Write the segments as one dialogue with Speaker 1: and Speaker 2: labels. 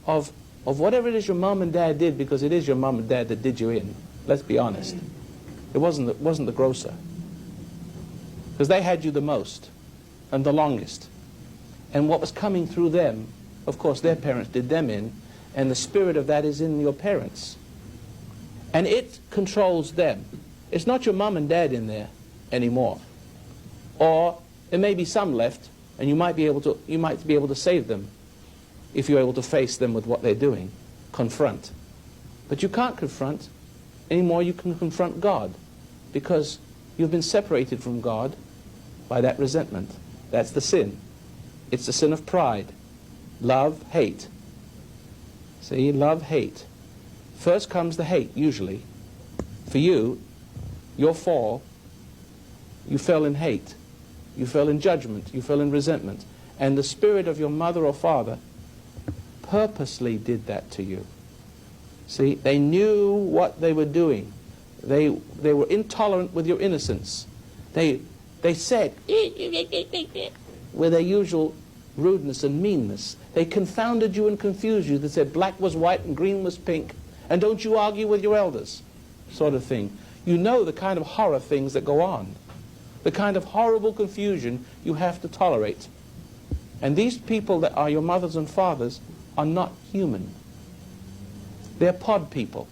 Speaker 1: of whatever it is your mom and dad did, because it is your mom and dad that did you in. Let's be honest. It wasn't the grocer, because they had you the most and the longest. And what was coming through them, of course, their parents did them in, and the spirit of that is in your parents. And it controls them. It's not your mom and dad in there anymore. Or there may be some left, and you might be able to save them if you're able to face them with what they're doing. Confront. But you can't confront anymore. You can confront God, because you've been separated from God by that resentment. That's the sin. It's the sin of pride. Love, hate. See, love, hate. First comes the hate, usually. For you, your fall, you fell in hate. You fell in judgment. You fell in resentment. And the spirit of your mother or father purposely did that to you. See, they knew what they were doing. They were intolerant with your innocence. They said, with their usual rudeness and meanness. They confounded you and confused you. They said black was white and green was pink, and don't you argue with your elders, sort of thing. You know the kind of horror things that go on, the kind of horrible confusion you have to tolerate. And these people that are your mothers and fathers are not human. They're pod people.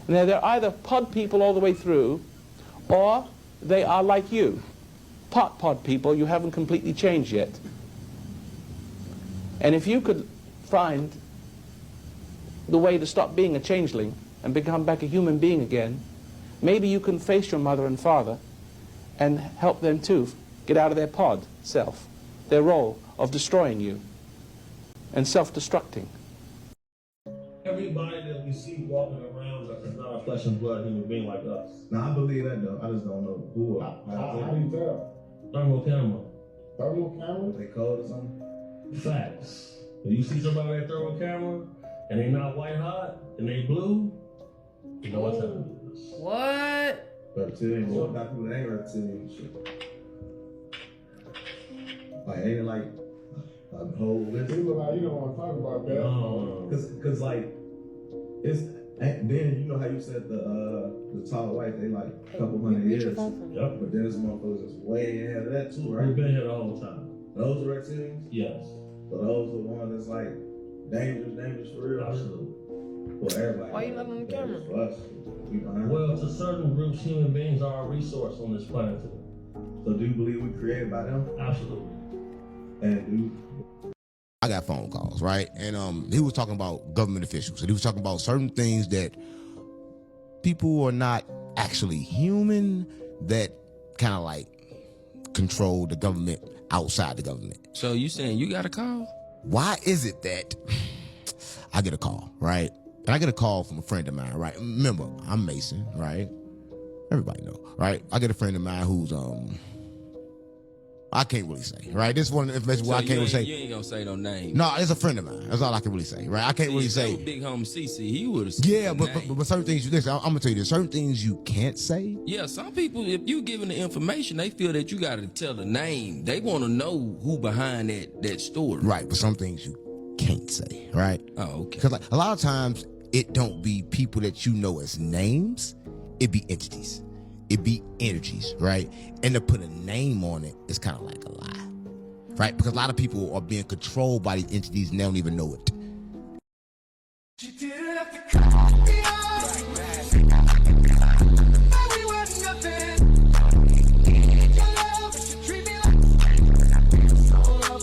Speaker 1: Now, they're either pod people all the way through, or they are like you, pod people. You haven't completely changed yet. And if you could find the way to stop being a changeling and become back a human being again, maybe you can face your mother and father and help them too get out of their pod self, their role of destroying you and self-destructing.
Speaker 2: Everybody that we see walking around us is not a flesh and blood human being like us.
Speaker 3: Now I believe that though. I just don't know who.
Speaker 4: How do you tell?
Speaker 2: Thermal camera.
Speaker 4: Thermal camera?
Speaker 3: They cold or something?
Speaker 2: Facts. When you see somebody with a thermal camera and they not white hot and they blue, you know what time it is.
Speaker 5: What?
Speaker 3: Reptilian. What about people that ain't reptilian shit? Like ain't it like a whole list?
Speaker 4: People like, you don't want to talk about that.
Speaker 2: No.
Speaker 3: Cause like it's, and then you know how you said the tall white, they like a couple hundred years.
Speaker 2: Yep.
Speaker 3: But then there's motherfuckers that's way ahead of that too, right?
Speaker 2: We've been here the whole time.
Speaker 3: Those are reptilians?
Speaker 2: Yes.
Speaker 3: So those are the ones that's like dangerous for real.
Speaker 2: Absolutely.
Speaker 3: Well, everybody.
Speaker 5: Why you not on the camera?
Speaker 3: For us, we behind.
Speaker 2: Well, to certain groups, human beings are a resource on this planet today.
Speaker 3: So do you believe we created by them?
Speaker 2: Absolutely.
Speaker 3: And
Speaker 6: I got phone calls, right? And he was talking about government officials, and he was talking about certain things that people are not actually human that kind of like control the government outside the government.
Speaker 7: So you saying you got a call?
Speaker 6: Why is it that I get a call, right? And I get a call from a friend of mine, right? Remember, I'm Mason, right? Everybody know, right? I get a friend of mine who's I can't really say, right? This is one of the information where I can't really say.
Speaker 7: You ain't gonna say no name.
Speaker 6: No, it's a friend of mine. That's all I can really say, right? I can't really say.
Speaker 7: Big homie CC, he would have.
Speaker 6: Yeah, but certain things. Listen, I'm gonna tell you this. Certain things you can't say.
Speaker 7: Yeah, some people, if you giving the information, they feel that you got to tell the name. They want to know who behind that story.
Speaker 6: Right, but some things you can't say, right?
Speaker 7: Oh, okay.
Speaker 6: Because like a lot of times it don't be people that you know as names. It be entities. It be energies, right? And to put a name on it is kind of like a lie, right? Because a lot of people are being controlled by these entities and they don't even know it.
Speaker 8: She didn't have to cut me off. We were nothing. Your love should treat me like so up.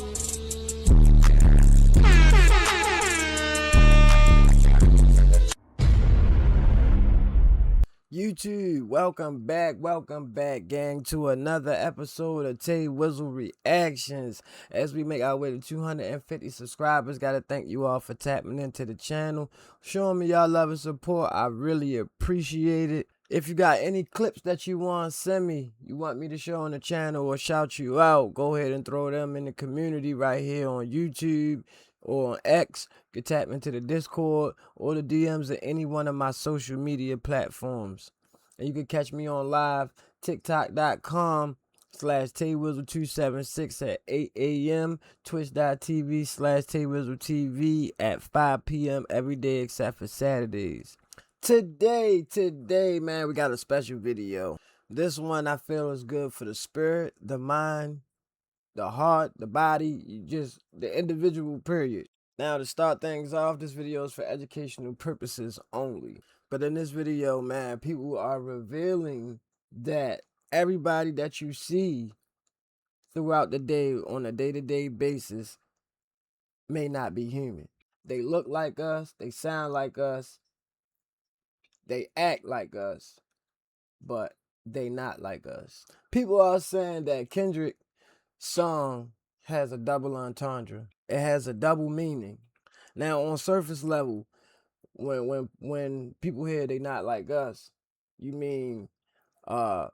Speaker 5: YouTube, welcome back, gang, to another episode of Tay Wizzle Reactions. As we make our way to 250 subscribers, gotta thank you all for tapping into the channel, showing me y'all love and support. I really appreciate it. If you got any clips that you want to send me, you want me to show on the channel or shout you out, go ahead and throw them in the community right here on YouTube or on X. You can tap into the Discord or the DMs of any one of my social media platforms. And you can catch me on live, TikTok.com twitch.tv/TayWizzle276 at 8 a.m. twitch.tv/TayWizzleTV at 5 p.m. every day except for Saturdays. Today, man, we got a special video. This one I feel is good for the spirit, the mind, the heart, the body, just the individual, period. Now, to start things off, this video is for educational purposes only. But in this video, man, people are revealing that everybody that you see throughout the day on a day-to-day basis may not be human. They look like us, they sound like us, they act like us, but they not like us. People are saying that Kendrick's song has a double entendre. It has a double meaning. Now, on surface level, when people hear they not like us, you mean the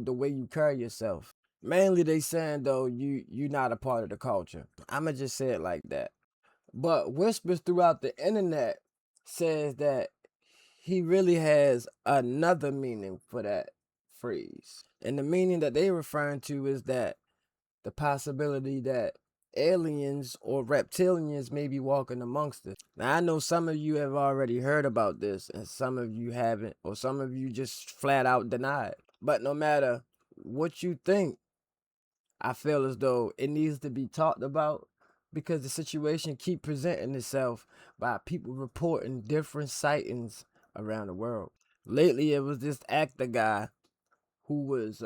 Speaker 5: way you carry yourself. Mainly they saying though you not a part of the culture. I'ma just say it like that. But whispers throughout the internet says that he really has another meaning for that phrase. And the meaning that they referring to is that the possibility that aliens or reptilians may be walking amongst us. Now, I know some of you have already heard about this and some of you haven't, or some of you just flat out deny it. But no matter what you think, I feel as though it needs to be talked about because the situation keep presenting itself by people reporting different sightings around the world. Lately, it was this actor guy who was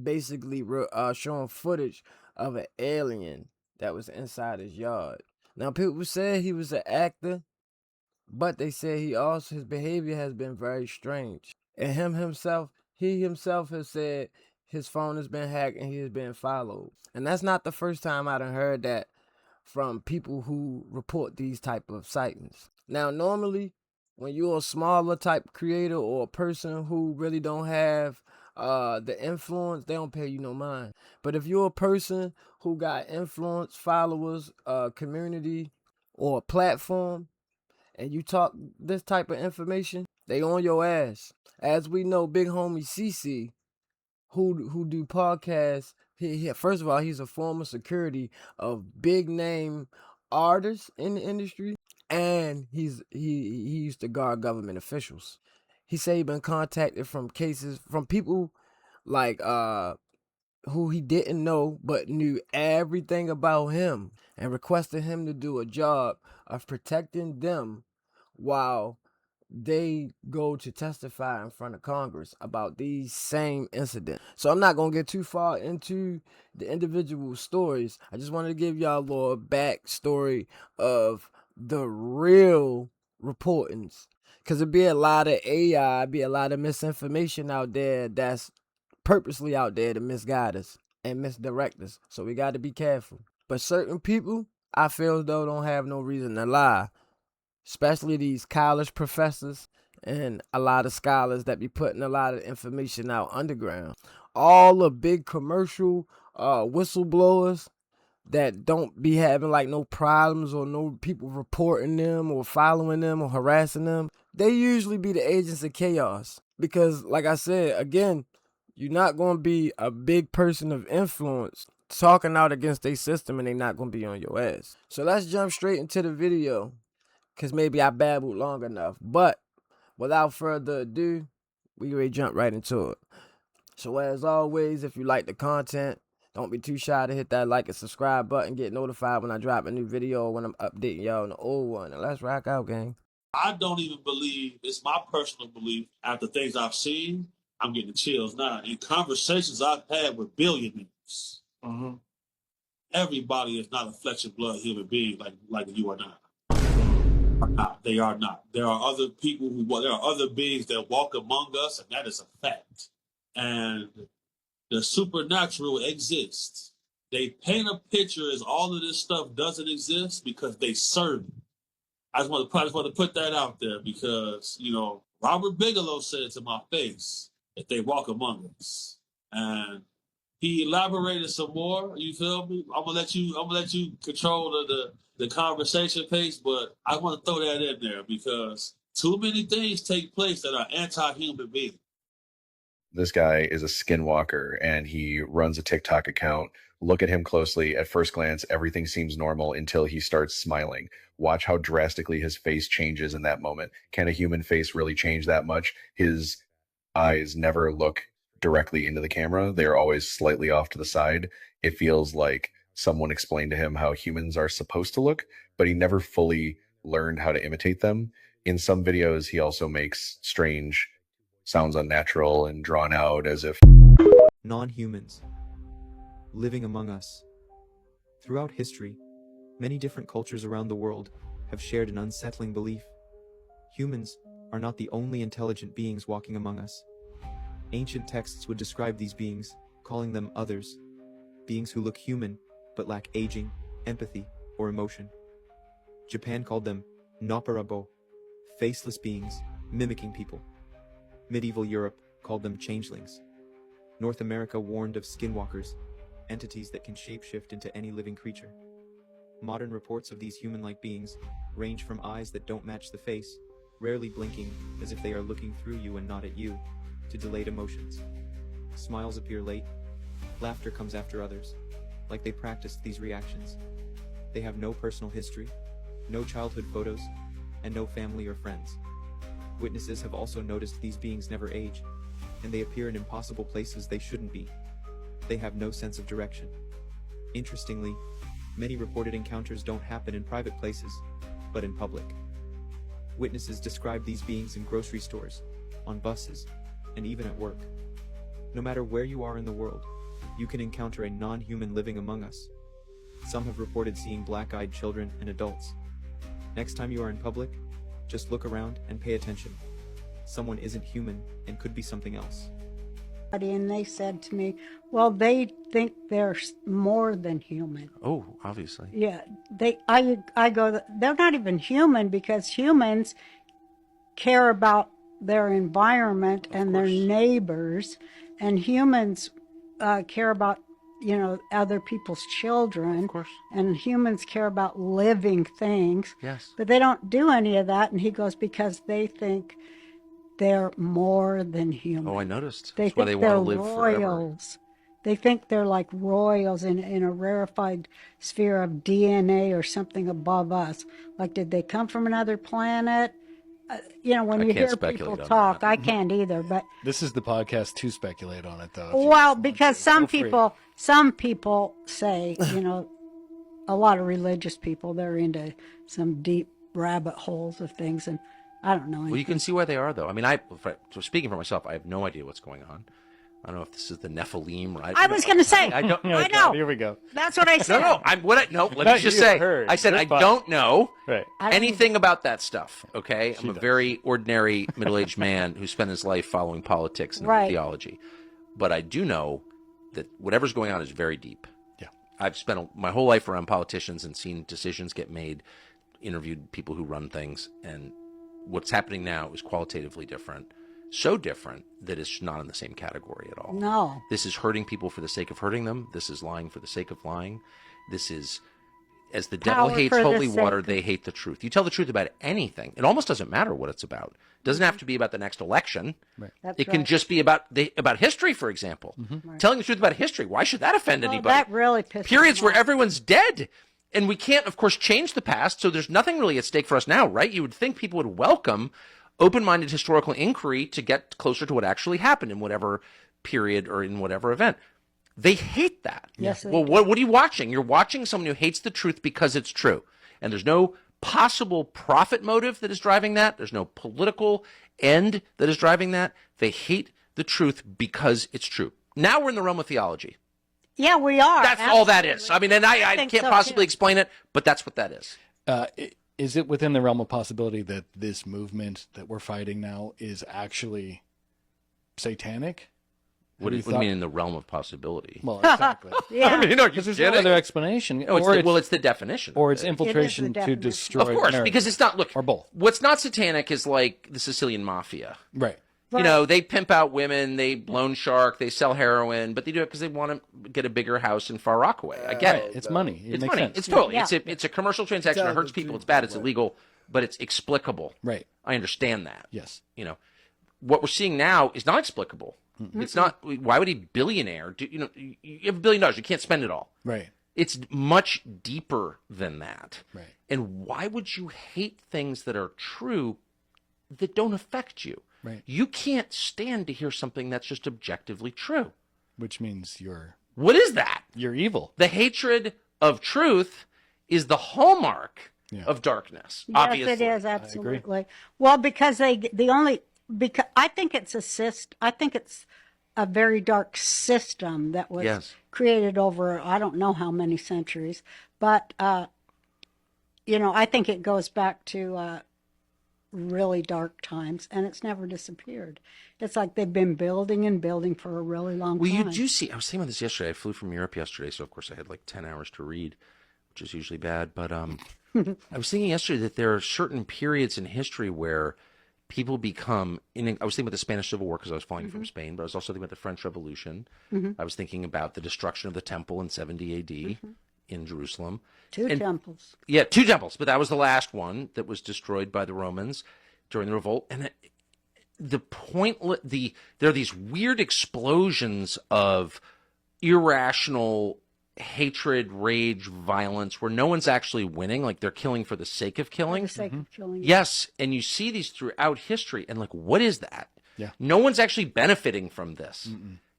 Speaker 5: basically showing footage of an alien that was inside his yard. Now, people said he was an actor, but they said his behavior has been very strange. And he himself has said his phone has been hacked and he has been followed. And that's not the first time I done heard that from people who report these type of sightings. Now, normally, when you're a smaller type creator or a person who really don't have the influence, they don't pay you no mind. But if you're a person who got influence, followers, community, or a platform, and you talk this type of information, they on your ass. As we know, big homie CC, who do podcasts, he first of all, he's a former security of big name artists in the industry, and he used to guard government officials. He said he been contacted from cases from people like who he didn't know but knew everything about him and requested him to do a job of protecting them while they go to testify in front of Congress about these same incidents. So I'm not going to get too far into the individual stories. I just wanted to give y'all a little backstory of the real reportings. Because it'd be a lot of AI, be a lot of misinformation out there that's purposely out there to misguide us and misdirect us. So we got to be careful. But certain people, I feel as though don't have no reason to lie. Especially these college professors and a lot of scholars that be putting a lot of information out underground. All the big commercial whistleblowers that don't be having like no problems or no people reporting them or following them or harassing them, they usually be the agents of chaos. Because like I said, again, you're not going to be a big person of influence talking out against their system and they not going to be on your ass. So let's jump straight into the video. Because maybe I babbled long enough. But without further ado, we ready to jump right into it. So as always, if you like the content, don't be too shy to hit that like and subscribe button. Get notified when I drop a new video or when I'm updating y'all on the old one. And let's rock out, gang.
Speaker 9: I don't even believe, it's my personal belief, after things I've seen, I'm getting chills now. In conversations I've had with billionaires, everybody is not a flesh and blood human being like you are not. They are not. There are other people there are other beings that walk among us, and that is a fact. And the supernatural exists. They paint a picture as all of this stuff doesn't exist because they serve it. I just want to put that out there because, Robert Bigelow said to my face that they walk among us. And he elaborated some more, you feel me? I'm gonna let you control the conversation pace, but I want to throw that in there because too many things take place that are anti-human beings.
Speaker 10: This guy is a skinwalker and he runs a TikTok account. Look at him closely. At first glance, everything seems normal until he starts smiling. Watch how drastically his face changes in that moment. Can a human face really change that much? His eyes never look directly into the camera. They're always slightly off to the side. It feels like someone explained to him how humans are supposed to look, but he never fully learned how to imitate them. In some videos, he also makes strange sounds unnatural and drawn out as if
Speaker 11: non-humans living among us. Throughout history, many different cultures around the world have shared an unsettling belief. Humans are not the only intelligent beings walking among us. Ancient texts would describe these beings, calling them others, beings who look human but lack aging, empathy, or emotion. Japan called them Noparabo, faceless beings mimicking people. Medieval Europe called them changelings. North America warned of skinwalkers, entities that can shapeshift into any living creature. Modern reports of these human-like beings range from eyes that don't match the face, rarely blinking as if they are looking through you and not at you, to delayed emotions. Smiles appear late, laughter comes after others, like they practiced these reactions. They have no personal history, no childhood photos, and no family or friends. Witnesses have also noticed these beings never age, and they appear in impossible places they shouldn't be. They have no sense of direction. Interestingly, many reported encounters don't happen in private places, but in public. Witnesses describe these beings in grocery stores, on buses, and even at work. No matter where you are in the world, you can encounter a non-human living among us. Some have reported seeing black-eyed children and adults. Next time you are in public, just look around and pay attention. Someone isn't human and could be something else.
Speaker 12: And they said to me, well, they think they're more than human.
Speaker 13: Oh, obviously.
Speaker 12: Yeah, I go, they're not even human, because humans care about their environment and their neighbors, and humans care about, you know, other people's children.
Speaker 13: Of course.
Speaker 12: And humans care about living things.
Speaker 13: Yes.
Speaker 12: But they don't do any of that. And he goes, because they think they're more than human.
Speaker 13: Oh, I noticed.
Speaker 12: They
Speaker 13: That's why
Speaker 12: think
Speaker 13: they
Speaker 12: they're
Speaker 13: want to live forever.
Speaker 12: royals. They think they're like royals in a rarefied sphere of DNA or something above us. Like, did they come from another planet? You know, when
Speaker 13: I
Speaker 12: you
Speaker 13: can't
Speaker 12: hear
Speaker 13: speculate
Speaker 12: people
Speaker 13: on
Speaker 12: talk,
Speaker 13: that.
Speaker 12: I can't either. But
Speaker 14: This is the podcast to speculate on it, though.
Speaker 12: well, because some
Speaker 14: Feel free.
Speaker 12: people say, you know, a lot of religious people, they're into some deep rabbit holes of things, and I don't know anything.
Speaker 13: Well, you can see where they are, though. I mean, so speaking for myself, I have no idea what's going on. I don't know if this is the Nephilim, right?
Speaker 12: I was going to say,
Speaker 13: I don't.
Speaker 12: I know.
Speaker 14: Here we go.
Speaker 12: That's what I said.
Speaker 13: No, let me
Speaker 14: No,
Speaker 13: just
Speaker 14: you
Speaker 13: say.
Speaker 14: heard.
Speaker 13: I said
Speaker 14: You're
Speaker 13: I
Speaker 14: fine.
Speaker 13: don't know
Speaker 14: Right.
Speaker 13: anything about that stuff. Okay, I'm a
Speaker 14: does.
Speaker 13: very ordinary middle-aged man who spent his life following politics and
Speaker 12: Right.
Speaker 13: theology, but I do know that whatever's going on is very deep.
Speaker 14: Yeah.
Speaker 13: I've spent my whole life around politicians and seen decisions get made, interviewed people who run things, and what's happening now is qualitatively different. So different that it's not in the same category at all.
Speaker 12: No.
Speaker 13: This is hurting people for the sake of hurting them. This is lying for the sake of lying. This is, as the devil
Speaker 12: Power
Speaker 13: hates
Speaker 12: for the
Speaker 13: holy
Speaker 12: sake
Speaker 13: water,
Speaker 12: of-
Speaker 13: they hate the truth. You tell the truth about anything. It almost doesn't matter what it's about. It doesn't have to be about the next election.
Speaker 14: Right.
Speaker 12: That's
Speaker 13: It can
Speaker 12: right.
Speaker 13: just be about history, for example. Telling the truth about history. Why should that offend
Speaker 12: Well,
Speaker 13: anybody?
Speaker 12: that really pisses
Speaker 13: Periods
Speaker 12: me
Speaker 13: where
Speaker 12: off.
Speaker 13: everyone's dead. And we can't, of course, change the past, so there's nothing really at stake for us now, right? You would think people would welcome open-minded historical inquiry to get closer to what actually happened in whatever period or in whatever event. They hate that.
Speaker 12: Yes, they
Speaker 13: Well,
Speaker 12: do.
Speaker 13: what are you watching? You're watching someone who hates the truth because it's true. And there's no possible profit motive that is driving that. There's no political end that is driving that. They hate the truth because it's true. Now we're in the realm of theology.
Speaker 12: Yeah, we are.
Speaker 13: That's all that is. I mean, and I
Speaker 12: think
Speaker 13: can't
Speaker 12: so,
Speaker 13: possibly
Speaker 12: too.
Speaker 13: explain it, but that's what that is.
Speaker 14: Is it within the realm of possibility that this movement that we're fighting now is actually satanic?
Speaker 13: What do
Speaker 14: Have
Speaker 13: you
Speaker 14: thought-
Speaker 13: mean in the realm of possibility?
Speaker 14: Well, exactly.
Speaker 12: Yeah.
Speaker 13: I mean, are you
Speaker 14: Because there's no
Speaker 13: kidding?
Speaker 14: other explanation.
Speaker 13: No, it's the definition.
Speaker 14: Or it's
Speaker 13: of it.
Speaker 14: infiltration to
Speaker 12: definition.
Speaker 14: destroy.
Speaker 13: Of course,
Speaker 14: America.
Speaker 13: because it's not, look,
Speaker 14: Or both.
Speaker 13: what's not satanic is like the Sicilian mafia.
Speaker 14: Right.
Speaker 13: You know, they pimp out women, they loan shark, they sell heroin, but they do it because they want to get a bigger house in Far Rockaway. I get
Speaker 14: Right.
Speaker 13: it.
Speaker 14: It's money. It
Speaker 13: It's
Speaker 14: makes
Speaker 13: money.
Speaker 14: sense.
Speaker 13: It's totally.
Speaker 12: Yeah.
Speaker 13: It's a commercial transaction. It hurts people. It's bad. It's illegal, but it's explicable.
Speaker 14: Right.
Speaker 13: I understand that.
Speaker 14: Yes.
Speaker 13: You know, what we're seeing now is not explicable. It's not. Why would he be billionaire? You have $1 billion. You can't spend it all.
Speaker 14: Right.
Speaker 13: It's much deeper than that.
Speaker 14: Right.
Speaker 13: And why would you hate things that are true that don't affect you?
Speaker 14: Right.
Speaker 13: You can't stand to hear something that's just objectively true.
Speaker 14: Which means you're...
Speaker 13: What is that?
Speaker 14: You're evil.
Speaker 13: The hatred of truth is the hallmark of darkness.
Speaker 12: Yes,
Speaker 13: obviously.
Speaker 12: it is, absolutely. Well, because because I think it's a very dark system that was created over, I don't know how many centuries, but, I think it goes back to really dark times, and it's never disappeared. It's like they've been building and building for a really long time.
Speaker 13: Well, you do see, I was thinking about this yesterday. I flew from Europe yesterday, so of course I had like 10 hours to read, which is usually bad. But I was thinking yesterday that there are certain periods in history where people become, I was thinking about the Spanish Civil War because I was flying from Spain, but I was also thinking about the French Revolution. I was thinking about the destruction of the temple in 70 AD in Jerusalem.
Speaker 12: Two temples.
Speaker 13: Yeah, 2 temples, but that was the last one that was destroyed by the Romans during the revolt. And there are these weird explosions of irrational hatred, rage, violence, where no one's actually winning. Like they're killing for the sake of killing.
Speaker 12: For the sake of killing.
Speaker 13: Yes, and you see these throughout history, and like, what is that?
Speaker 14: Yeah.
Speaker 13: No one's actually benefiting from this.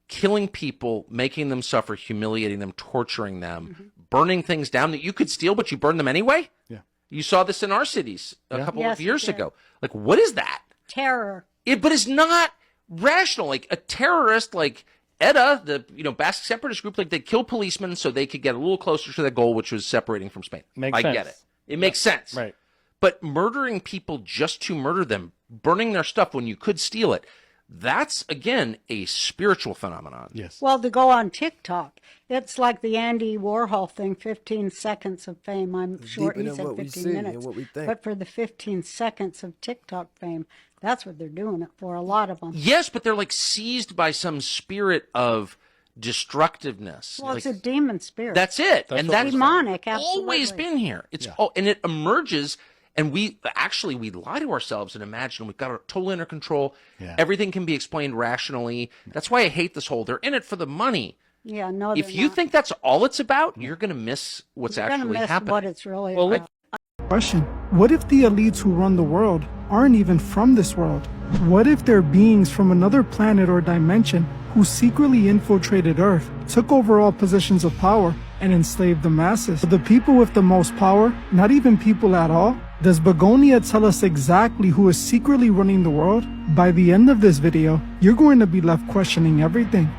Speaker 13: Killing people, making them suffer, humiliating them, torturing them, burning things down that you could steal, but you burn them anyway?
Speaker 14: Yeah.
Speaker 13: You saw this in our cities a couple
Speaker 12: Yes,
Speaker 13: of years
Speaker 12: we did.
Speaker 13: ago. Like, what is that?
Speaker 12: Terror.
Speaker 13: But it's not rational. Like, a terrorist, like ETA, the Basque separatist group, like, they kill policemen so they could get a little closer to their goal, which was separating from Spain.
Speaker 14: Makes
Speaker 13: I
Speaker 14: sense.
Speaker 13: get it. It makes sense.
Speaker 14: Right.
Speaker 13: But murdering people just to murder them, burning their stuff when you could steal it, that's, again, a spiritual phenomenon.
Speaker 14: Yes.
Speaker 12: Well, to go on TikTok, it's like the Andy Warhol thing, 15 seconds of fame. I'm sure
Speaker 5: deeper
Speaker 12: he
Speaker 5: than
Speaker 12: said
Speaker 5: what we
Speaker 12: 15
Speaker 5: see and
Speaker 12: minutes.
Speaker 5: what we think.
Speaker 12: But for the 15 seconds of TikTok fame, that's what they're doing it for, a lot of them.
Speaker 13: Yes, but they're like seized by some spirit of destructiveness.
Speaker 12: Well,
Speaker 13: like,
Speaker 12: it's a demon spirit.
Speaker 13: that's it. And that's
Speaker 12: demonic, absolutely.
Speaker 13: always been here. It's and it emerges, and we lie to ourselves and imagine we've got it totally under control.
Speaker 14: Yeah.
Speaker 13: Everything can be explained rationally. That's why I hate this whole, they're in it for the money.
Speaker 12: Yeah, no,
Speaker 13: If
Speaker 12: they're
Speaker 13: you
Speaker 12: not.
Speaker 13: think that's all it's about, you're going to miss what's
Speaker 12: You're gonna
Speaker 13: actually
Speaker 12: miss
Speaker 13: happening.
Speaker 12: what it's really
Speaker 13: Well,
Speaker 12: about.
Speaker 15: Question: what if the elites who run the world aren't even from this world? What if they're beings from another planet or dimension who secretly infiltrated Earth, took over all positions of power, and enslaved the masses? The people with the most power, not even people at all? Does Begonia tell us exactly who is secretly running the world? By the end of this video, you're going to be left questioning everything.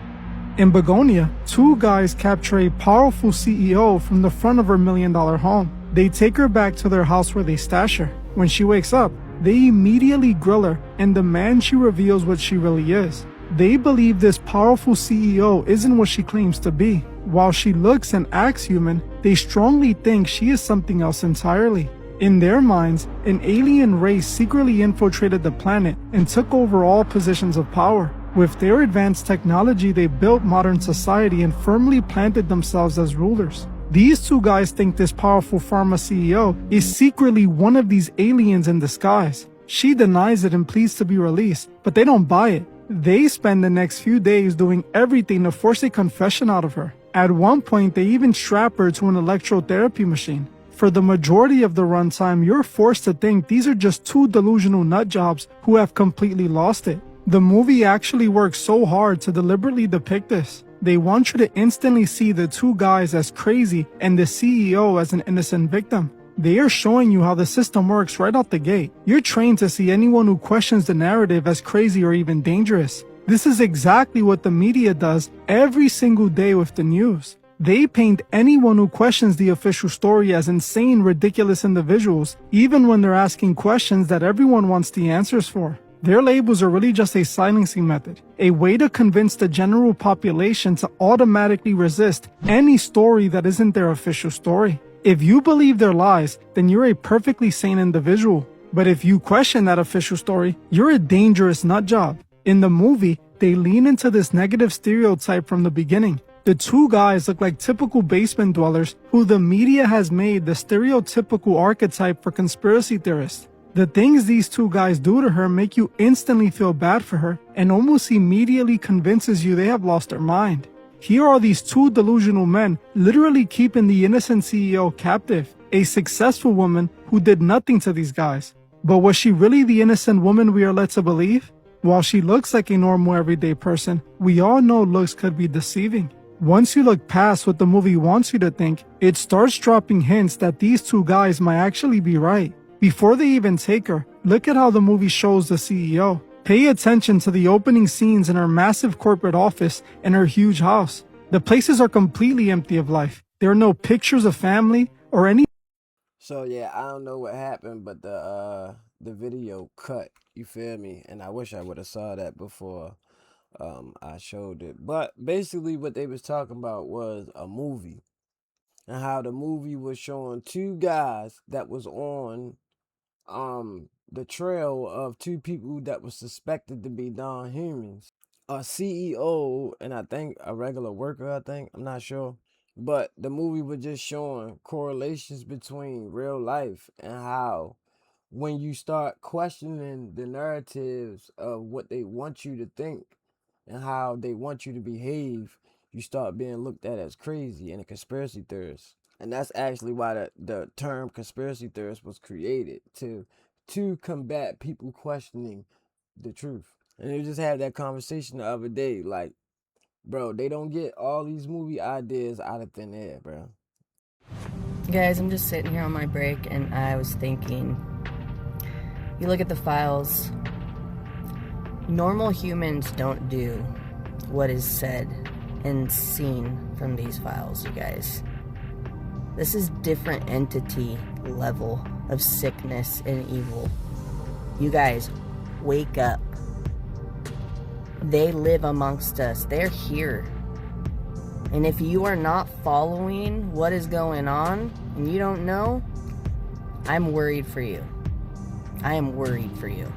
Speaker 15: In Begonia, 2 guys capture a powerful CEO from the front of her $1 million home. They take her back to their house where they stash her. When she wakes up, they immediately grill her and demand she reveals what she really is. They believe this powerful CEO isn't what she claims to be. While she looks and acts human, they strongly think she is something else entirely. In their minds, an alien race secretly infiltrated the planet and took over all positions of power. With their advanced technology, they built modern society and firmly planted themselves as rulers. These 2 guys think this powerful pharma CEO is secretly one of these aliens in disguise. She denies it and pleads to be released, but they don't buy it. They spend the next few days doing everything to force a confession out of her. At one point, they even strap her to an electrotherapy machine. For the majority of the runtime, you're forced to think these are just 2 delusional nutjobs who have completely lost it. The movie actually works so hard to deliberately depict this. They want you to instantly see the 2 guys as crazy and the CEO as an innocent victim. They are showing you how the system works right out the gate. You're trained to see anyone who questions the narrative as crazy or even dangerous. This is exactly what the media does every single day with the news. They paint anyone who questions the official story as insane, ridiculous individuals, even when they're asking questions that everyone wants the answers for. Their labels are really just a silencing method, a way to convince the general population to automatically resist any story that isn't their official story. If you believe their lies, then you're a perfectly sane individual. But if you question that official story, you're a dangerous nutjob. In the movie, they lean into this negative stereotype from the beginning. The 2 guys look like typical basement dwellers who the media has made the stereotypical archetype for conspiracy theorists. The things these two guys do to her make you instantly feel bad for her and almost immediately convinces you they have lost their mind. Here are these two delusional men literally keeping the innocent CEO captive, a successful woman who did nothing to these guys. But was she really the innocent woman we are led to believe? While she looks like a normal everyday person, we all know looks could be deceiving. Once you look past what the movie wants you to think, it starts dropping hints that these two guys might actually be right. Before they even take her, look at how the movie shows the CEO. Pay attention to the opening scenes in her massive corporate office and her huge house. The places are completely empty of life. There are no pictures of family or any.
Speaker 5: So yeah, I don't know what happened, but the video cut. You feel me? And I wish I would have saw that before I showed it. But basically, what they was talking about was a movie, and how the movie was showing two guys that was on the trail of two people that was suspected to be non-humans, a CEO and I think a regular worker. I'm not sure. But the movie was just showing correlations between real life and how when you start questioning the narratives of what they want you to think and how they want you to behave, you start being looked at as crazy and a conspiracy theorist. And that's actually why the term conspiracy theorist was created, to combat people questioning the truth. And they just had that conversation the other day, like, bro, they don't get all these movie ideas out of thin air, bro.
Speaker 16: Guys, I'm just sitting here on my break and I was thinking, you look at the files, normal humans don't do what is said and seen from these files, you guys. This is different entity level of sickness and evil. You guys, wake up. They live amongst us. They're here. And if you are not following what is going on and you don't know, I'm worried for you. I am worried for you.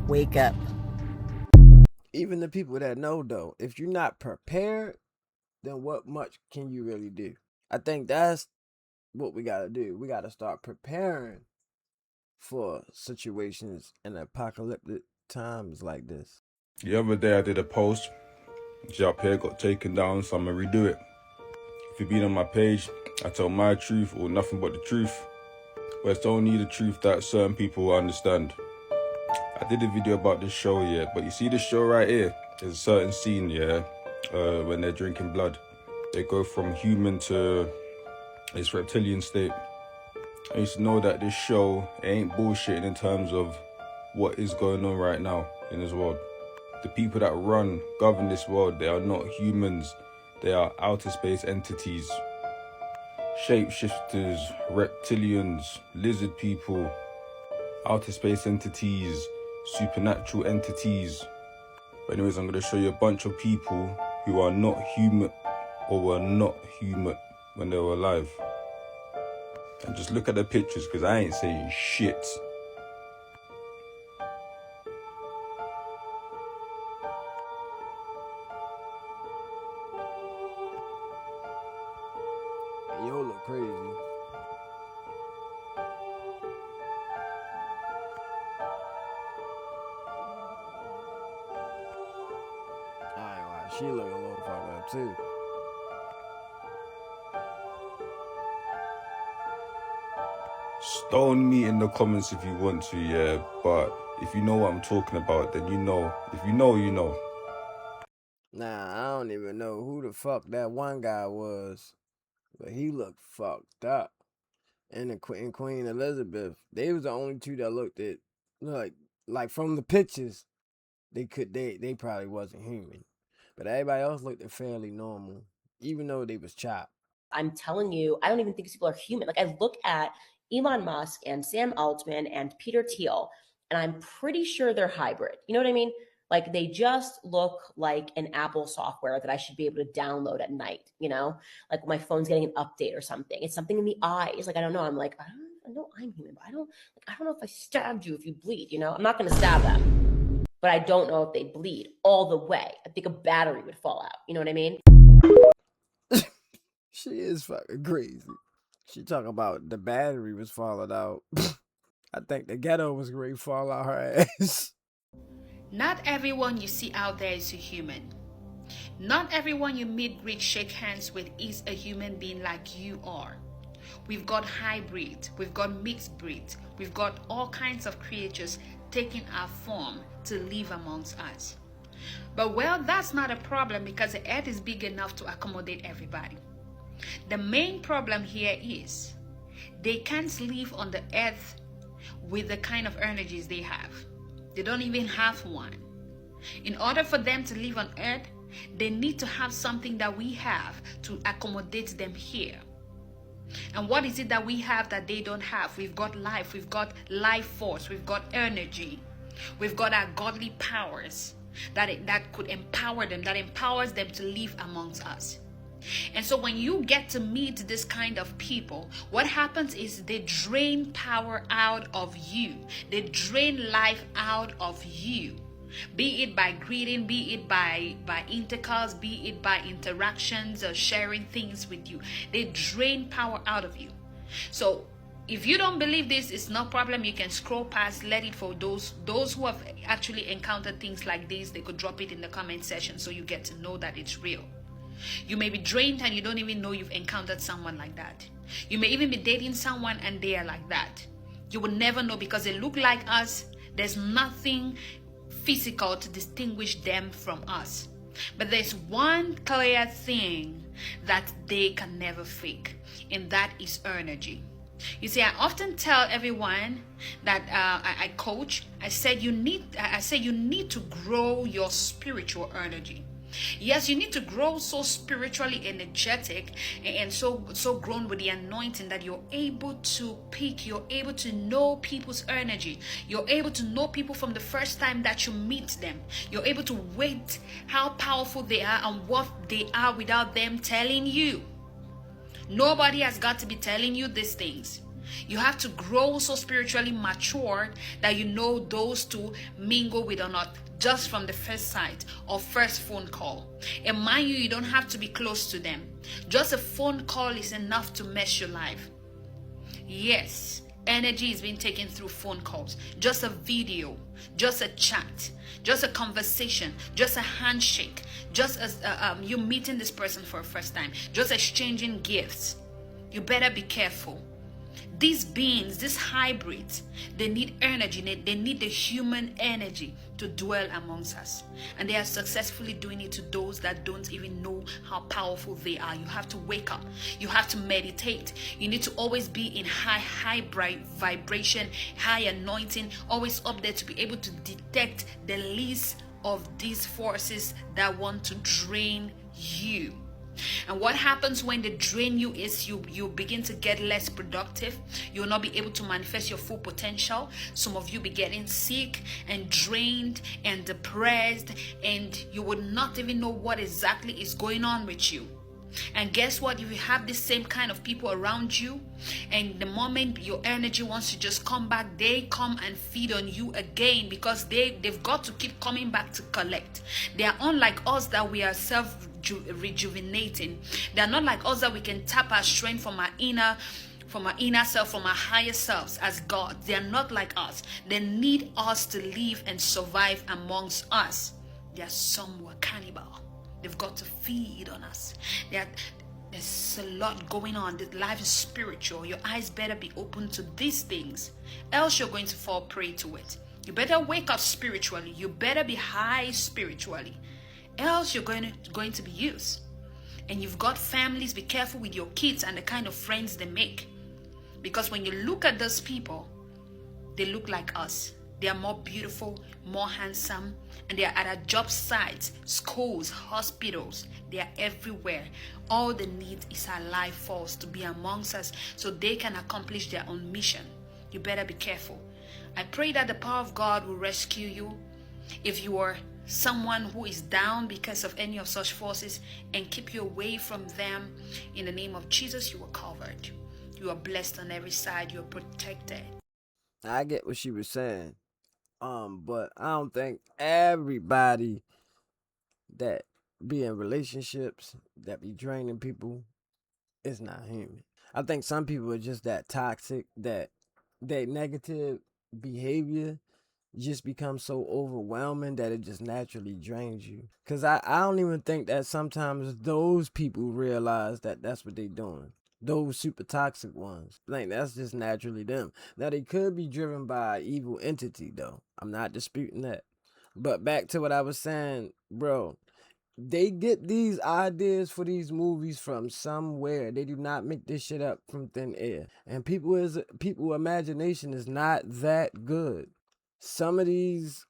Speaker 16: Wake up.
Speaker 5: Even the people that know, though, if you're not prepared, then what much can you really do? I think that's what we gotta do. We gotta start preparing for situations and apocalyptic times like this.
Speaker 17: The other day I did a post, which up here got taken down, so I'm gonna redo it. If you've been on my page, I tell my truth or nothing but the truth, but it's only the truth that certain people will understand. I did a video about this show, yeah, but you see this show right here, there's a certain scene, yeah, when they're drinking blood. They go from human to this reptilian state. I used to know that this show ain't bullshitting in terms of what is going on right now in this world. The people that govern this world, they are not humans. They are outer space entities. Shapeshifters, reptilians, lizard people, outer space entities, supernatural entities. But anyways, I'm going to show you a bunch of people who are not human or were not human when they were alive. And just look at the pictures, because I ain't saying shit.
Speaker 5: You look crazy. Alright, she look a little fucked up too.
Speaker 17: Stone me in the comments if you want to, yeah, but if you know what I'm talking about, then you know. If you know, you know.
Speaker 5: Nah, I don't even know who the fuck that one guy was, but he looked fucked up. And the Queen Elizabeth, they was the only two that looked at, like from the pictures, they probably wasn't human, but everybody else looked fairly normal, even though they was chopped.
Speaker 18: I'm telling you, I don't even think these people are human. Like, I look at Elon Musk and Sam Altman and Peter Thiel, and I'm pretty sure they're hybrid. You know what I mean? Like, they just look like an Apple software that I should be able to download at night, you know? Like, my phone's getting an update or something. It's something in the eyes. Like, I don't know. I'm like, I know I'm human, but I don't know if I stabbed you if you bleed, you know? I'm not going to stab them, but I don't know if they bleed all the way. I think a battery would fall out. You know what I mean?
Speaker 5: She is fucking crazy. She talking about the battery was falling out. I think the ghetto was going to fall out her ass.
Speaker 19: Not everyone you see out there is a human. Not everyone you meet, greet, shake hands with is a human being like you are. We've got hybrid, we've got mixed breeds, we've got all kinds of creatures taking our form to live amongst us. But well, that's not a problem because the earth is big enough to accommodate everybody. The main problem here is they can't live on the earth with the kind of energies they have. They don't even have one. In order for them to live on earth, they need to have something that we have to accommodate them here. And what is it that we have that they don't have? We've got life force, we've got energy, we've got our godly powers that could empower them, that empowers them to live amongst us. And so when you get to meet this kind of people, what happens is they drain power out of you. They drain life out of you. Be it by greeting, be it by intercourse, be it by interactions or sharing things with you. They drain power out of you. So if you don't believe this, it's no problem. You can scroll past, let it for those who have actually encountered things like this. They could drop it in the comment section so you get to know that it's real. You may be drained and you don't even know you've encountered someone like that. You may even be dating someone and they are like that. You will never know because they look like us. There's nothing physical to distinguish them from us. But there's one clear thing that they can never fake, and that is energy. You see, I often tell everyone that I coach. I said you need to grow your spiritual energy. Yes, you need to grow so spiritually energetic and so grown with the anointing that you're able to pick, you're able to know people's energy. You're able to know people from the first time that you meet them. You're able to wait how powerful they are and what they are without them telling you. Nobody has got to be telling you these things. You have to grow so spiritually mature that you know those to mingle with or not, just from the first sight or first phone call. And mind you, you don't have to be close to them. Just a phone call is enough to mess your life. Yes, energy is being taken through phone calls. Just a video, just a chat, just a conversation, just a handshake, just as you meeting this person for the first time, just exchanging gifts. You better be careful. These beings, these hybrids, they need energy. They need the human energy to dwell amongst us. And they are successfully doing it to those that don't even know how powerful they are. You have to wake up. You have to meditate. You need to always be in high vibration, high anointing, always up there to be able to detect the least of these forces that want to drain you. And what happens when they drain you is you begin to get less productive. You will not be able to manifest your full potential. Some of you be getting sick and drained and depressed, and you would not even know what exactly is going on with you. And guess what? If you have the same kind of people around you, and the moment your energy wants to just come back, they come and feed on you again, because they've got to keep coming back to collect. They are unlike us that we are self-rejuvenating. They are not like us that we can tap our strength from our inner self, from our higher selves as God. They are not like us. They need us to live and survive amongst us. They are somewhat cannibal. They've got to feed on us. There's a lot going on. This life is spiritual. Your eyes better be open to these things, else you're going to fall prey to it. You better wake up spiritually. You better be high spiritually, else you're going to be used. And you've got families. Be careful with your kids and the kind of friends they make, because when you look at those people, they look like us. They are more beautiful, more handsome, and they are at our job sites, schools, hospitals. They are everywhere. All they need is our life force to be amongst us so they can accomplish their own mission. You better be careful. I pray that the power of God will rescue you. If you are someone who is down because of any of such forces, and keep you away from them, in the name of Jesus, you are covered. You are blessed on every side. You are protected.
Speaker 5: I get what she was saying. But I don't think everybody that be in relationships that be draining people is not human. I think some people are just that toxic that that negative behavior just becomes so overwhelming that it just naturally drains you. Cause I don't even think that sometimes those people realize that that's what they doing. Those super toxic ones. Like that's just naturally them. Now they could be driven by an evil entity though. I'm not disputing that. But back to what I was saying, bro. They get these ideas for these movies from somewhere. They do not make this shit up from thin air. And people imagination is not that good. Some of these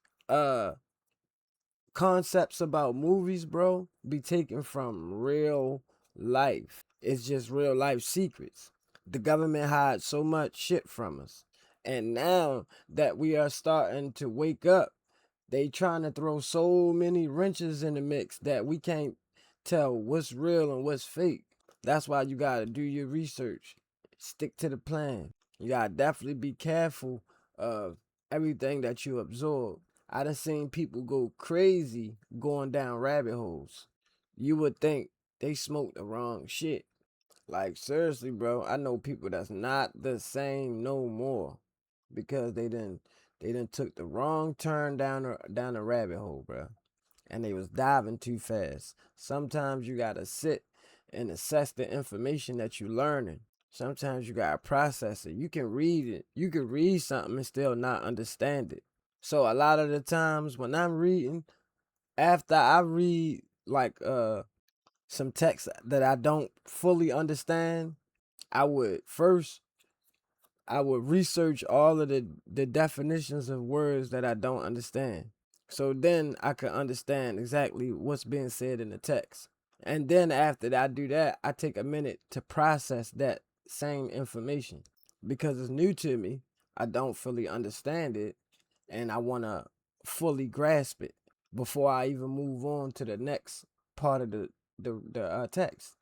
Speaker 5: concepts about movies, bro, be taken from real life. It's just real life secrets. The government hides so much shit from us. And now that we are starting to wake up, they trying to throw so many wrenches in the mix that we can't tell what's real and what's fake. That's why you gotta do your research. Stick to the plan. You gotta definitely be careful of everything that you absorb. I done seen people go crazy going down rabbit holes. You would think they smoked the wrong shit. Like seriously, bro, I know people that's not the same no more because they done took the wrong turn down the rabbit hole, bro. And they was diving too fast. Sometimes you gotta sit and assess the information that you learning. Sometimes you gotta process it. You can read it. You can read something and still not understand it. So a lot of the times when I'm reading, after I read like some text that I don't fully understand, I would research all of the definitions of words that I don't understand. So then I could understand exactly what's being said in the text. And then after I do that, I take a minute to process that same information because it's new to me. I don't fully understand it and I want to fully grasp it before I even move on to the next part of the text.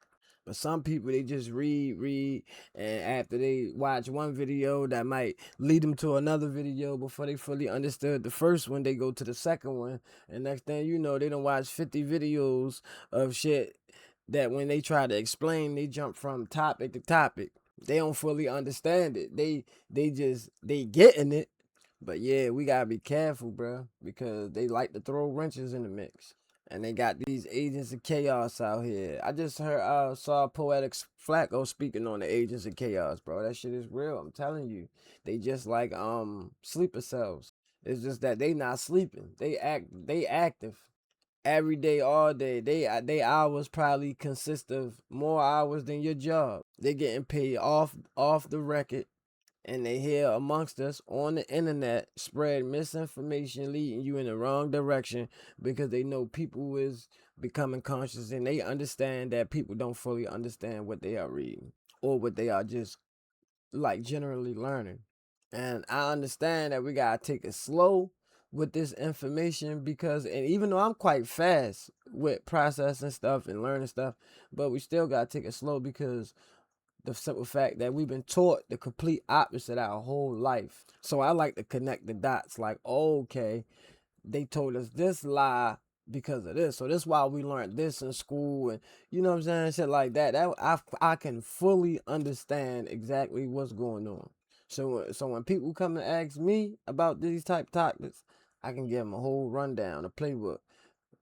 Speaker 5: But some people, they just read, and after they watch one video, that might lead them to another video before they fully understood the first one. They go to the second one, and next thing you know, they done watch 50 videos of shit that when they try to explain, they jump from topic to topic. They don't fully understand it. They getting it. But yeah, we gotta be careful, bro, because they like to throw wrenches in the mix. And they got these agents of chaos out here. I just saw Poetic Flacco speaking on the agents of chaos, bro. That shit is real. I'm telling you. They just like sleeper cells. It's just that they not sleeping. They active every day, all day. They hours probably consist of more hours than your job. They getting paid off the record. And they here amongst us on the internet spread misinformation leading you in the wrong direction because they know people is becoming conscious and they understand that people don't fully understand what they are reading or what they are just like generally learning. And I understand that we gotta take it slow with this information because, and even though I'm quite fast with processing stuff and learning stuff, but we still gotta take it slow because the simple fact that we've been taught the complete opposite our whole life. So I like to connect the dots like, okay, they told us this lie because of this. So this is why we learned this in school and you know what I'm saying? Shit like that. I can fully understand exactly what's going on. So when people come and ask me about these type topics, I can give them a whole rundown, a playbook.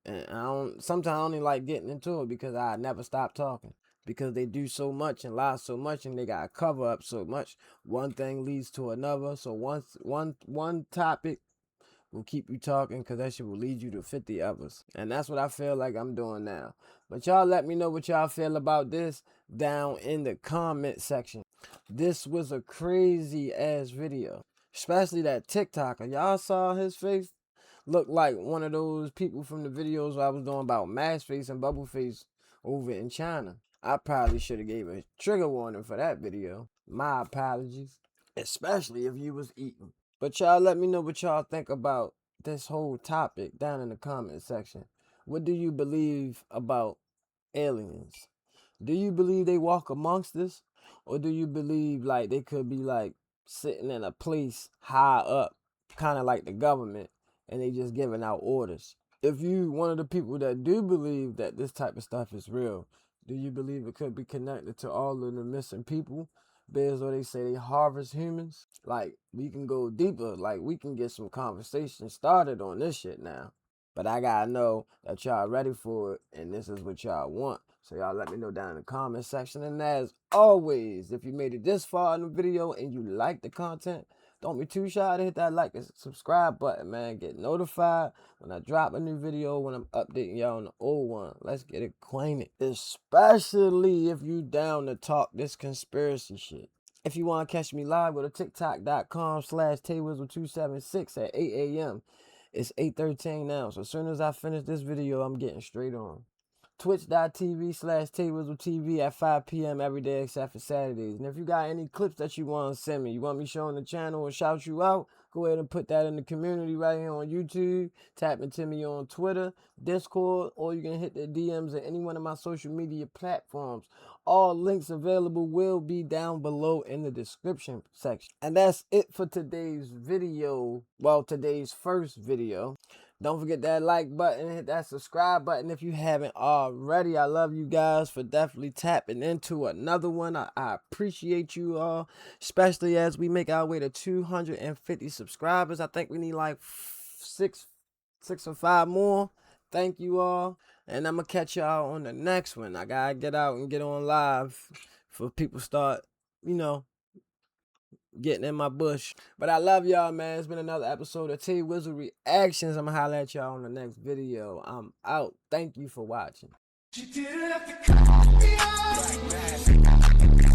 Speaker 5: And sometimes I only like getting into it because I never stop talking. Because they do so much and lie so much and they got to cover up so much. One thing leads to another. So one topic will keep you talking because that shit will lead you to 50 others. And that's what I feel like I'm doing now. But y'all let me know what y'all feel about this down in the comment section. This was a crazy ass video. Especially that TikToker. Y'all saw his face? Looked like one of those people from the videos I was doing about mask face and bubble face over in China. I probably should have gave a trigger warning for that video. My apologies. Especially if you was eating. But y'all let me know what y'all think about this whole topic down in the comment section. What do you believe about aliens? Do you believe they walk amongst us? Or do you believe like they could be like sitting in a place high up, kind of like the government, and they just giving out orders? If you one of the people that do believe that this type of stuff is real, do you believe it could be connected to all of the missing people Biz, where they say they harvest humans. Like, we can go deeper. Like, we can get some conversation started on this shit now. But I gotta know that y'all ready for it, and this is what y'all want. So y'all let me know down in the comment section. And as always, if you made it this far in the video and you like the content, don't be too shy to hit that like and subscribe button, man. Get notified when I drop a new video, when I'm updating y'all on the old one. Let's get acquainted. Especially if you down to talk this conspiracy shit. If you want to catch me live, go to tiktok.com/taywizzle276 at 8 a.m. It's 8:13 now, so as soon as I finish this video, I'm getting straight on. Twitch.tv/TayWizzleTV at 5 p.m. every day except for Saturdays. And if you got any clips that you want to send me, you want me showing the channel or shout you out, go ahead and put that in the community right here on YouTube. Tap into me on Twitter, Discord, or you can hit the DMs at any one of my social media platforms. All links available will be down below in the description section. And that's it for today's video. Well, today's first video. Don't forget that like button, hit that subscribe button if you haven't already. I love you guys for definitely tapping into another one. I appreciate you all, especially as we make our way to 250 subscribers. I think we need like six or five more. Thank you all. And I'm going to catch y'all on the next one. I got to get out and get on live for people start, getting in my bush. But I love y'all, man. It's been another episode of Tay Wizzle Reactions. I'm gonna holler at y'all on the next video. I'm out. Thank you for watching.
Speaker 8: She didn't have to cut me off.